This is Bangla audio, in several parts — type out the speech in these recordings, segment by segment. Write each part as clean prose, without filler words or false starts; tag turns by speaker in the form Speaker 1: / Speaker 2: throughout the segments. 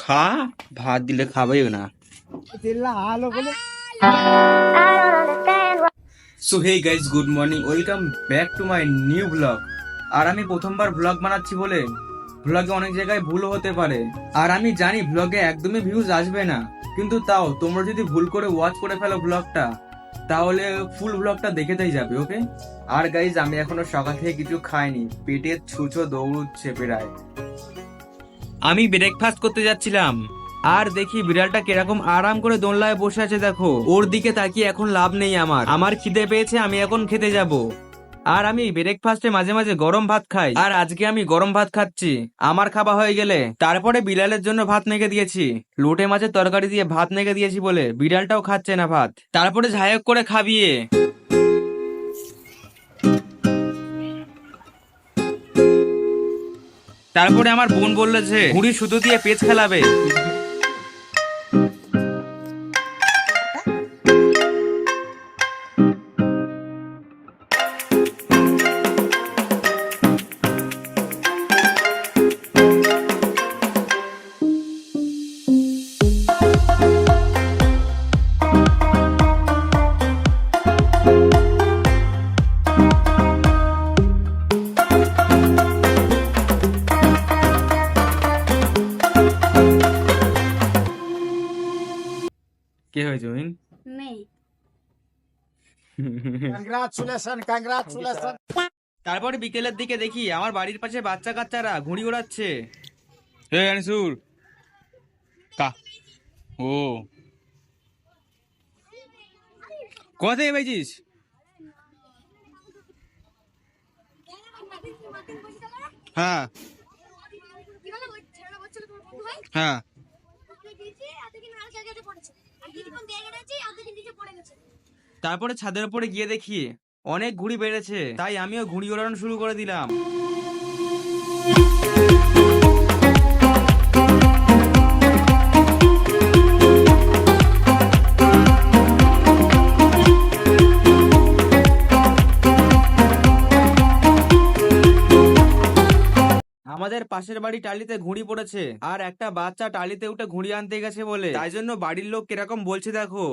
Speaker 1: খা, ভাত দিলে খাবেও না। So hey guys, good morning, welcome back to my new blog. আর আমি প্রথমবার ব্লগ বানাচ্ছি বলে ব্লগে অনেক জায়গায় ভুলও হতে পারে। আর আমি জানি ব্লগে একদমই ভিউজ আসবে না, কিন্তু তাও তোমরা যদি ভুল করে ওয়াচ করে ফেলো ব্লগটা, তাহলে ফুল ব্লগটা দেখেতেই যাবে। ওকে। আর গাইজ, আমি এখনো সকাল থেকে কিছু খাইনি, পেটের ছুঁচো দৌড়চ্ছে প্রায়। আমি ব্রেকফাস্ট করতে যাচ্ছিলাম, আর দেখি বিড়ালটা কিরকম আরাম করে দোলনায় বসে আছে। দেখো, ওর দিকে তাকিয়ে এখন লাভ নেই। আমার খিদে পেয়েছে, আমি এখন খেতে যাব। আর আমি ব্রেকফাস্টে মাঝে মাঝে গরম ভাত খাই, আর আজকে আমি গরম ভাত খাচ্ছি। আমার খাওয়া হয়ে গেলে তারপরে বিড়ালের জন্য ভাত নেগে দিয়েছি। লোটে মাছের তরকারি দিয়ে ভাত নেগে দিয়েছি বলে বিড়ালটাও খাচ্ছে না ভাত। তারপরে ঝায়ক করে খাবিয়ে তারপরে আমার বোন বললো যে ঘুড়ি সুতো দিয়ে পেচ খেলাবে। কে হয়েছে উইন?
Speaker 2: নেই।
Speaker 3: কংগ্রাচুলেশন।
Speaker 1: তারপরে বিকেলের দিকে দেখি আমার বাড়ির পাশে বাচ্চা কাচ্চারা ঘুড়ি ওড়াচ্ছে। হে আনিসুর, কা ও কোথা থেকে পেয়েছিস? হ্যাঁ হ্যাঁ। তারপরে ছাদের উপরে গিয়ে দেখি অনেক ঘুড়ি বেড়েছে, তাই আমিও ঘুড়ি ওড়ানো শুরু করে দিলাম। আমাদের পাশের বাড়ি টালিতে ঘুড়ি পড়েছে, আর একটা বাচ্চা টালিতে উঠে ঘুড়ি আনতে গেছে বলে, তাই জন্য বাড়ির লোক কিরকম বলছে দেখো।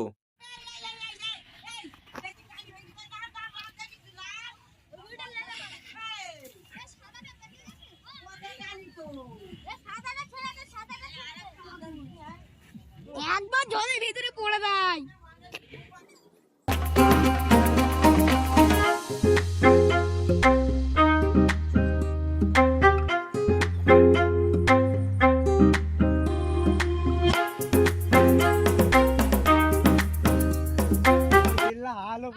Speaker 2: একবার জলের ভিতরে পড়ে দেয়।
Speaker 3: হালো